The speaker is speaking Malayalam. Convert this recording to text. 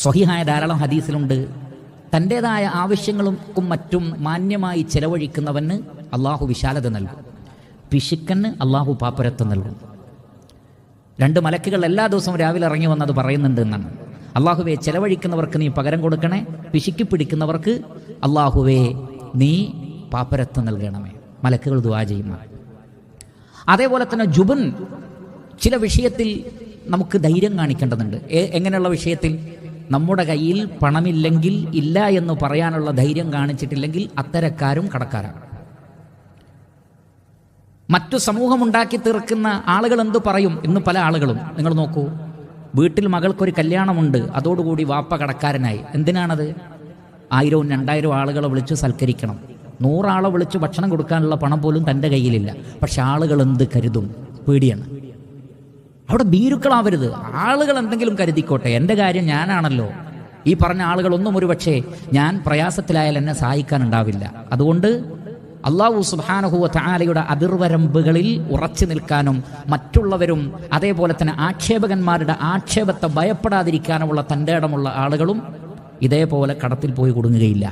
സ്വഹീഹായ ധാരാളം ഹദീസിലുണ്ട്, തൻ്റേതായ ആവശ്യങ്ങൾക്കും മറ്റും മാന്യമായി ചെലവഴിക്കുന്നവന് അള്ളാഹു വിശാലത നൽകും, പിശുക്കന് അള്ളാഹു പാപ്പരത്വം നൽകും. 2 മലക്കുകൾ എല്ലാ ദിവസവും രാവിലെ ഇറങ്ങി വന്നത് പറയുന്നുണ്ട് എന്നാണ്. അള്ളാഹുവേ, ചെലവഴിക്കുന്നവർക്ക് നീ പകരം കൊടുക്കണേ, പിശുക്കി പിടിക്കുന്നവർക്ക് അള്ളാഹുവേ നീ പാപ്പരത്വം നൽകണമേ. മലക്കുകൾ ദുആ ചെയ്യുന്നു. അതേപോലെ തന്നെ ജുബൻ, ചില വിഷയത്തിൽ നമുക്ക് ധൈര്യം കാണിക്കേണ്ടതുണ്ട്. എങ്ങനെയുള്ള വിഷയത്തിൽ? നമ്മുടെ കയ്യിൽ പണമില്ലെങ്കിൽ ഇല്ല എന്ന് പറയാനുള്ള ധൈര്യം കാണിച്ചിട്ടില്ലെങ്കിൽ അത്തരക്കാരും കടക്കാരാണ്. മറ്റു സമൂഹമുണ്ടാക്കി തീർക്കുന്ന ആളുകൾ എന്തു പറയും? ഇന്ന് പല ആളുകളും, നിങ്ങൾ നോക്കൂ, വീട്ടിൽ മകൾക്കൊരു കല്യാണമുണ്ട്, അതോടുകൂടി വാപ്പ കടക്കാരനായി. എന്തിനാണത്? 1000 2000 ആളുകളെ വിളിച്ച് സൽക്കരിക്കണം, 100 ആളെ വിളിച്ച് ഭക്ഷണം കൊടുക്കാനുള്ള പണം പോലും തൻ്റെ കയ്യിലില്ല. പക്ഷെ ആളുകൾ എന്ത് കരുതും? പേടിയാണ്. അവിടെ ഭീരുക്കളാവരുത്. ആളുകൾ എന്തെങ്കിലും കരുതിക്കോട്ടെ, എൻ്റെ കാര്യം ഞാനാണല്ലോ. ഈ പറഞ്ഞ ആളുകളൊന്നും ഒരു പക്ഷേ ഞാൻ പ്രയാസത്തിലായാൽ എന്നെ സഹായിക്കാനുണ്ടാവില്ല. അതുകൊണ്ട് അല്ലാഹു സുബ്ഹാനഹു വ തആലയുടെ അതിർവരമ്പുകളിൽ ഉറച്ചു നിൽക്കാനും മറ്റുള്ളവരും അതേപോലെ തന്നെ ആക്ഷേപകന്മാരുടെ ആക്ഷേപത്തെ ഭയപ്പെടാതിരിക്കാനുമുള്ള തൻ്റെ ഇടമുള്ള ആളുകളും ഇതേപോലെ കടത്തിൽ പോയി കുടുങ്ങുകയില്ല.